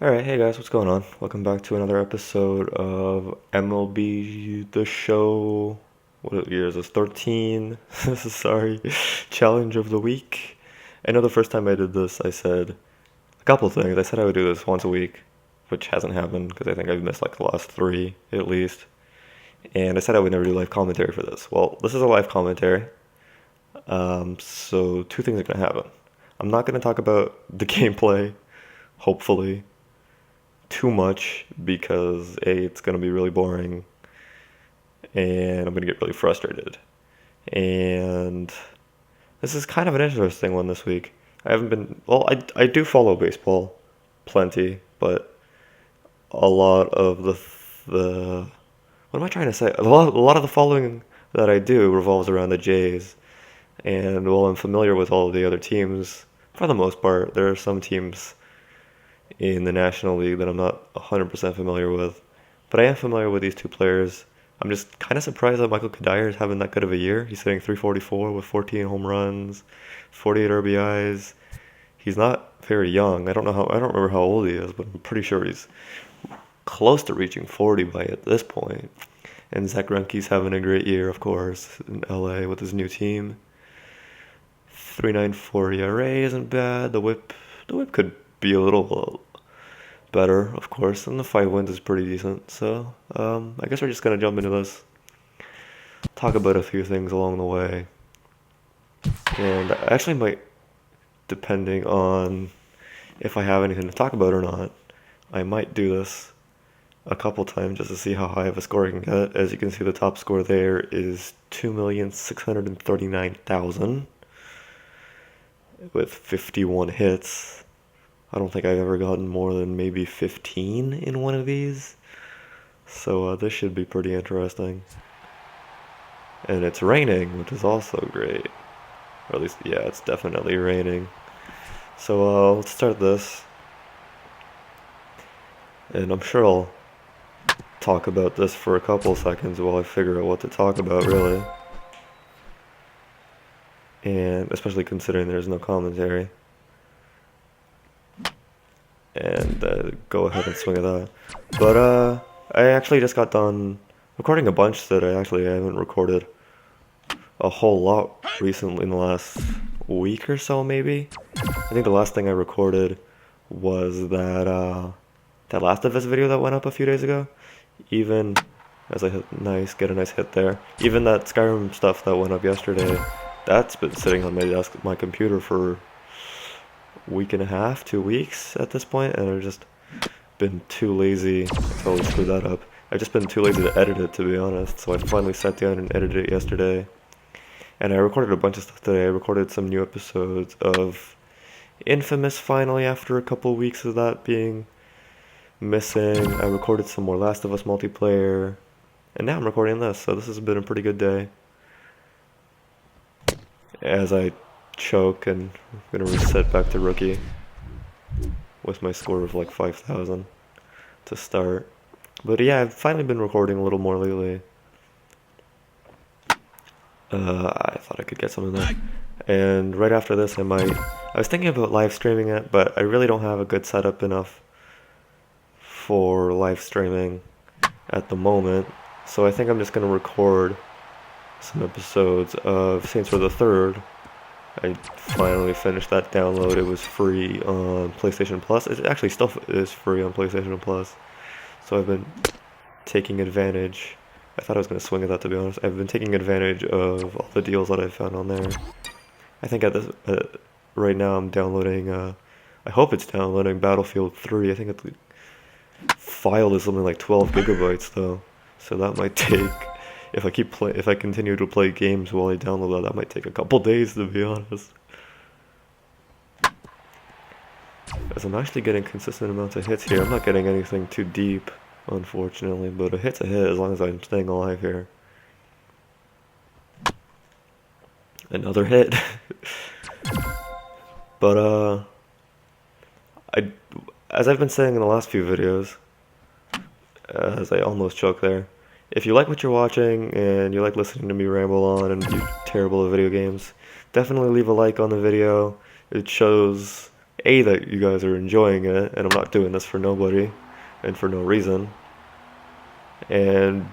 Alright, hey guys, what's going on? Welcome back to another episode of MLB The Show. What year is this? 13? Sorry. Challenge of the week. I know the first time I did this, I said a couple things. I said I would do this once a week, which hasn't happened because I think I've missed like the last three at least. And I said I would never do live commentary for this. Well, this is a live commentary. So two things are going to happen. I'm not going to talk about the gameplay, hopefully too much because it's going to be really boring and I'm going to get really frustrated. And this is kind of an interesting one this week. I haven't been, well, I do follow baseball plenty, but a lot of what am I trying to say? A lot of the following that I do revolves around the Jays. And while I'm familiar with all of the other teams, for the most part, there are some teams in the National League that I'm not 100% familiar with. But I am familiar with these two players. I'm just kind of surprised that Michael Kadire is having that good of a year. He's hitting 344 with 14 home runs, 48 RBIs. He's not very young. I don't remember how old he is, but I'm pretty sure he's close to reaching 40 by at this point. And Zach Greinke's having a great year, of course, in LA with his new team. 3.94 ERA isn't bad. The whip could be a little better, of course, and the 5 wins is pretty decent. So I guess we're just gonna jump into this, talk about a few things along the way, and I actually might, depending on if I have anything to talk about or not, I might do this a couple times just to see how high of a score I can get. As you can see, the top score there is 2,639,000 with 51 hits. I don't think I've ever gotten more than maybe 15 in one of these. So this should be pretty interesting. And it's raining, which is also great. Or at least, yeah, it's definitely raining. So let's start this. And I'm sure I'll talk about this for a couple seconds while I figure out what to talk about, really. And especially considering there's no commentary. And go ahead and swing at that. But I actually just got done recording a bunch that I haven't recorded a whole lot recently in the last week or so, maybe. I think the last thing I recorded was that Last of Us video that went up a few days ago. Even as I get a nice hit there. Even that Skyrim stuff that went up yesterday, that's been sitting on my desk, my computer for week and a half, 2 weeks at this point, and I've just been too lazy. I totally screwed that up. I've just been too lazy to edit it, to be honest. So I finally sat down and edited it yesterday. And I recorded a bunch of stuff today. I recorded some new episodes of Infamous finally after a couple weeks of that being missing. I recorded some more Last of Us multiplayer. And now I'm recording this, so this has been a pretty good day. As I choke and I'm gonna reset back to rookie with my score of like 5,000 to start. But yeah, I've finally been recording a little more lately. I thought I could get something there. And right after this I was thinking about live streaming it, but I really don't have a good setup enough for live streaming at the moment. So I think I'm just gonna record some episodes of Saints Row the Third. I finally finished that download. It was free on PlayStation Plus. It actually still is free on PlayStation Plus. So I've been taking advantage. I thought I was going to swing at that, to be honest. I've been taking advantage of all the deals that I've found on there. I think at this right now I'm downloading, I hope it's downloading Battlefield 3. I think the file is something like 12 gigabytes though. So that might take, if I continue to play games while I download that might take a couple days, to be honest. As I'm actually getting consistent amounts of hits here. I'm not getting anything too deep, unfortunately, but a hit's a hit as long as I'm staying alive here. Another hit. But as I've been saying in the last few videos, as I almost choke there, if you like what you're watching and you like listening to me ramble on and be terrible at video games, definitely leave a like on the video. It shows A, that you guys are enjoying it, and I'm not doing this for nobody and for no reason. And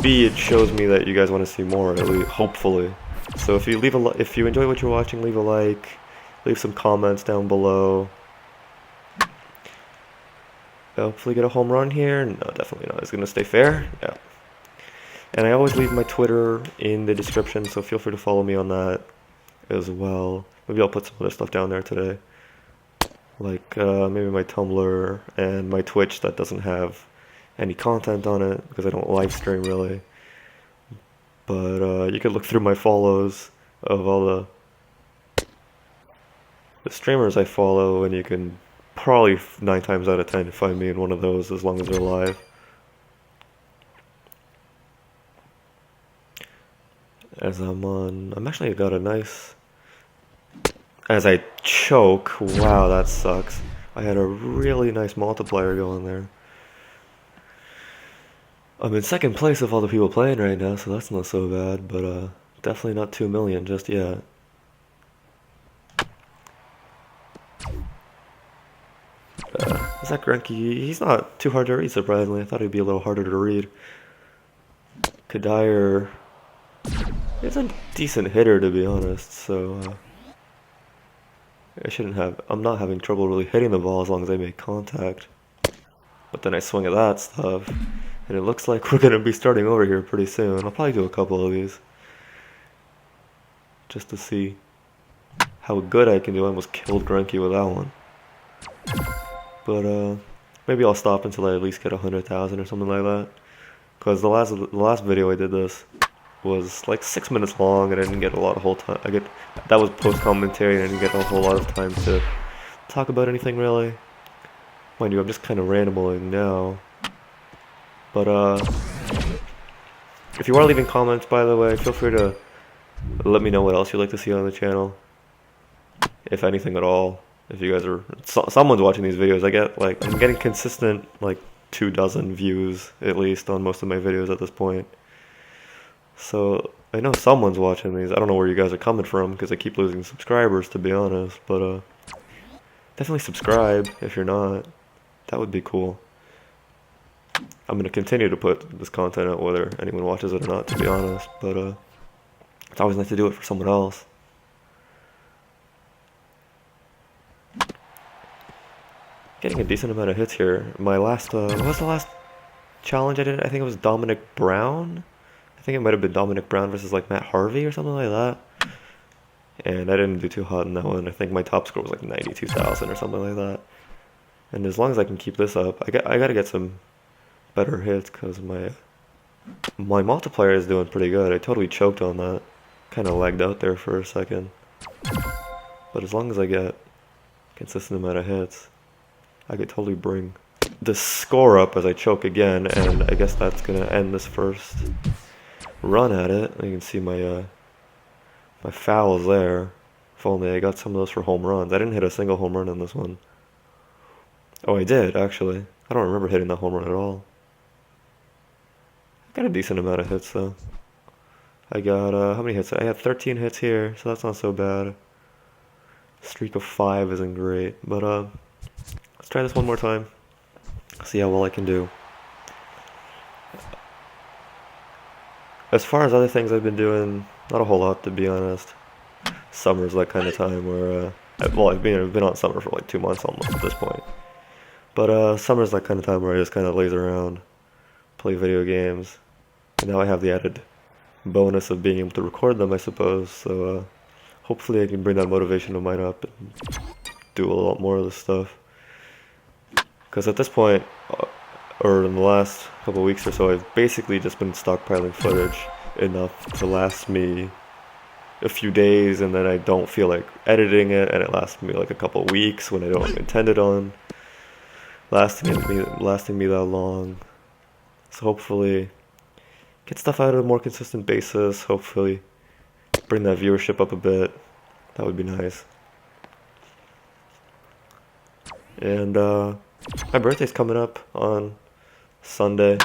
B, it shows me that you guys want to see more, at least, hopefully. So if you if you enjoy what you're watching, leave a like, leave some comments down below. Hopefully get a home run here. No, definitely not. It's gonna stay fair. Yeah. And I always leave my Twitter in the description, so feel free to follow me on that as well. Maybe I'll put some other stuff down there today, like maybe my Tumblr and my Twitch that doesn't have any content on it because I don't live stream really. But you could look through my follows of all the streamers I follow, and you can probably 9 times out of 10 find me in one of those as long as they're live. As I'm actually got a nice, as I choke, wow, that sucks. I had a really nice multiplier going there. I'm in second place of all the people playing right now, so that's not so bad, but definitely not 2 million just yet. Zach Greinke, he's not too hard to read, surprisingly. I thought he'd be a little harder to read. Kadire, he's a decent hitter, to be honest, so I'm not having trouble really hitting the ball as long as I make contact. But then I swing at that stuff, and it looks like we're going to be starting over here pretty soon. I'll probably do a couple of these, just to see how good I can do. I almost killed Greinke with that one. But maybe I'll stop until I at least get 100,000 or something like that. Because the last video I did this was like 6 minutes long, and I didn't get a lot of whole time. That was post commentary, and I didn't get a whole lot of time to talk about anything really. Mind you, I'm just kind of rambling now. But if you are leaving comments, by the way, feel free to let me know what else you'd like to see on the channel, if anything at all. If you guys are, someone's watching these videos, I'm getting consistent like 24 views at least on most of my videos at this point. So I know someone's watching these. I don't know where you guys are coming from because I keep losing subscribers, to be honest. But definitely subscribe if you're not. That would be cool. I'm gonna continue to put this content out whether anyone watches it or not, to be honest. But it's always nice to do it for someone else. Getting a decent amount of hits here. My last, what was the last challenge I did? I think it was Dominic Brown. I think it might have been Dominic Brown versus like Matt Harvey or something like that. And I didn't do too hot in that one. I think my top score was like 92,000 or something like that. And as long as I can keep this up, I gotta get some better hits because my multiplier is doing pretty good. I totally choked on that. Kind of lagged out there for a second. But as long as I get a consistent amount of hits, I could totally bring the score up as I choke again, and I guess that's gonna end this first run at it. You can see my my fouls there. If only I got some of those for home runs. I didn't hit a single home run in this one. Oh, I did actually. I don't remember hitting that home run at all. I got a decent amount of hits though. I got how many hits? I had 13 hits here, so that's not so bad. Streak of 5 isn't great, but let's try this one more time. See how well I can do. As far as other things I've been doing, not a whole lot, to be honest. Summer's that kind of time where, well, I've been on summer for like 2 months almost at this point. But summer's that kind of time where I just kind of laze around, play video games. And now I have the added bonus of being able to record them, I suppose. So hopefully I can bring that motivation of mine up and do a lot more of this stuff. Because at this point, or in the last couple of weeks or so, I've basically just been stockpiling footage enough to last me a few days, and then I don't feel like editing it, and it lasts me like a couple of weeks when I don't intend it on lasting me that long. So hopefully get stuff out on a more consistent basis, hopefully bring that viewership up a bit. That would be nice. And my birthday's coming up on Sunday,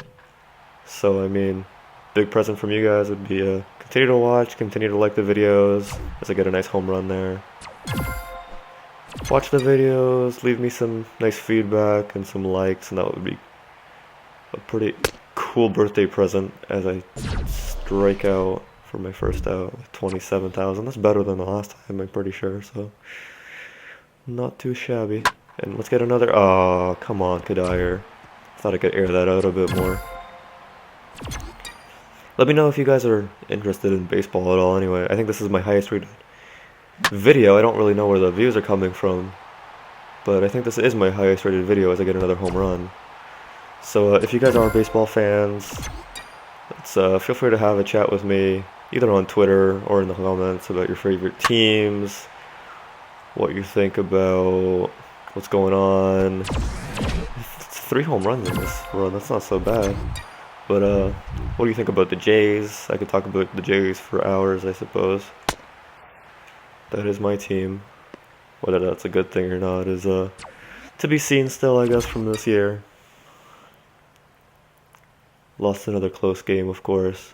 so I mean, big present from you guys would be continue to watch, continue to like the videos as I get a nice home run there. watch the videos, leave me some nice feedback and some likes, and that would be a pretty cool birthday present as I strike out for my first out with 27,000. That's better than the last time, I'm pretty sure, so not too shabby. And let's get another. Oh, come on, Kadir. Thought I could air that out a bit more. Let me know if you guys are interested in baseball at all anyway. I think this is my highest rated video. I don't really know where the views are coming from, but I think this is my highest rated video as I get another home run. So if you guys are baseball fans, let's feel free to have a chat with me either on Twitter or in the comments about your favorite teams, what you think about what's going on. It's 3 home runs in this run, that's not so bad. But what do you think about the Jays? I could talk about the Jays for hours, I suppose. That is my team. Whether that's a good thing or not is to be seen still, I guess, from this year. Lost another close game, of course.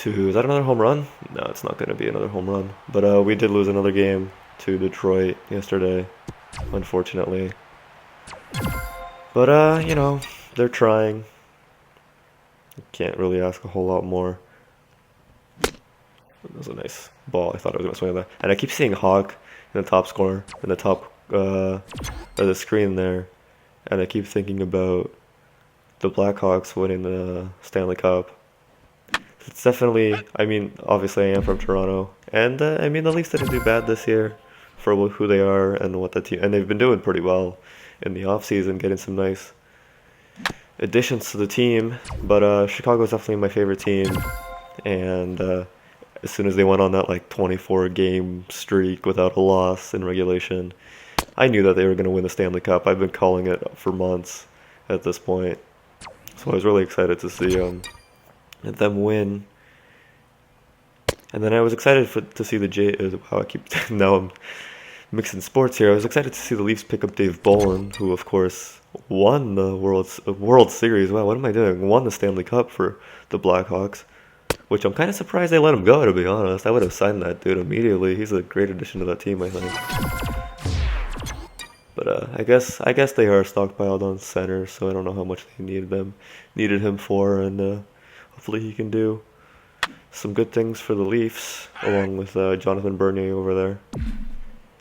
Is that another home run? No, it's not going to be another home run. But we did lose another game to Detroit yesterday, unfortunately. But, you know, they're trying. Can't really ask a whole lot more. That was a nice ball. I thought I was going to swing at that. And I keep seeing Hawk in the top score, in the top of the screen there. And I keep thinking about the Blackhawks winning the Stanley Cup. It's definitely, I mean, obviously I am from Toronto. And, I mean, the Leafs didn't do bad this year for who they are and what the team... And they've been doing pretty well in the offseason, getting some nice additions to the team. But Chicago is definitely my favorite team. And as soon as they went on that, like, 24-game streak without a loss in regulation, I knew that they were going to win the Stanley Cup. I've been calling it for months at this point. So I was really excited to see them win. And then I was excited to see the Jays. Wow, I keep now I'm mixing sports here. I was excited to see the Leafs pick up Dave Bolland, who of course won the World Series. Wow, what am I doing? Won the Stanley Cup for the Blackhawks, which I'm kind of surprised they let him go. To be honest, I would have signed that dude immediately. He's a great addition to that team, I think. But I guess they are stockpiled on center, so I don't know how much they needed him for, and hopefully he can do some good things for the Leafs, along with Jonathan Bernier over there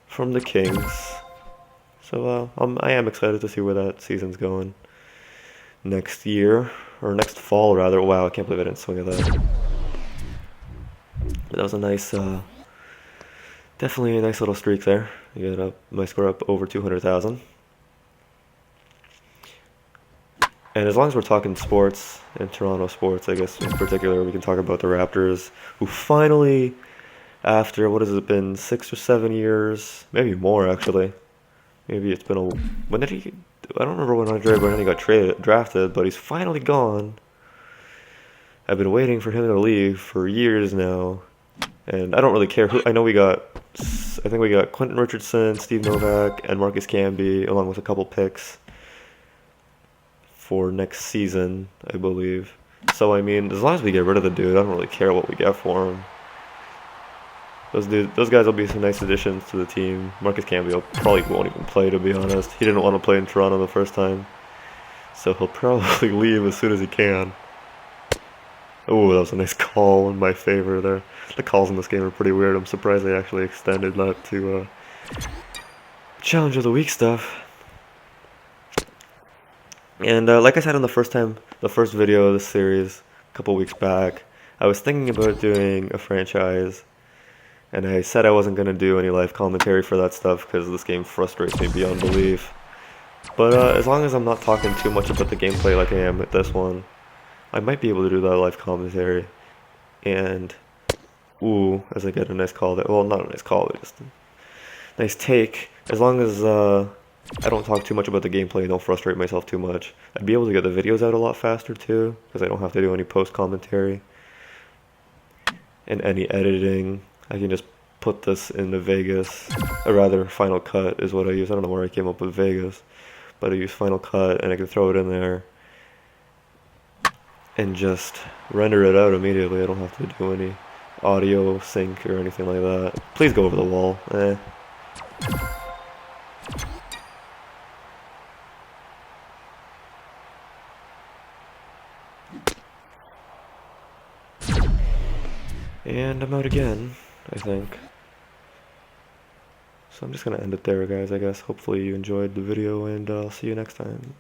from the Kings. So I am excited to see where that season's going next year, or next fall rather. Wow, I can't believe I didn't swing at that. But that was a nice, definitely a nice little streak there. You got my score up over 200,000. And as long as we're talking sports, and Toronto sports, I guess in particular, we can talk about the Raptors, who finally, after, what has it been, 6 or 7 years, maybe more actually. Maybe it's been when did he, I don't remember when Andre Bargnani got drafted, but he's finally gone. I've been waiting for him to leave for years now, and I don't really care who. I know I think we got Quentin Richardson, Steve Novak, and Marcus Camby, along with a couple picks for next season, I believe. So, I mean, as long as we get rid of the dude, I don't really care what we get for him. Those guys will be some nice additions to the team. Marcus Camby probably won't even play, to be honest. He didn't want to play in Toronto the first time, so he'll probably leave as soon as he can. Oh, that was a nice call in my favor there. The calls in this game are pretty weird. I'm surprised they actually extended that to Challenge of the Week stuff. And like I said in the first video of this series a couple weeks back, I was thinking about doing a franchise, and I said I wasn't going to do any live commentary for that stuff because this game frustrates me beyond belief. But as long as I'm not talking too much about the gameplay like I am with this one, I might be able to do that live commentary. And, ooh, as I get a nice call there. Well, not a nice call, but just a nice take. As long as I don't talk too much about the gameplay, don't frustrate myself too much, I'd be able to get the videos out a lot faster too, because I don't have to do any post-commentary and any editing. I can just put this into Vegas, or rather Final Cut is what I use. I don't know where I came up with Vegas, but I use Final Cut and I can throw it in there and just render it out immediately. I don't have to do any audio sync or anything like that. Please go over the wall. And I'm out again, I think. So I'm just gonna end it there, guys, I guess. Hopefully you enjoyed the video, and I'll see you next time.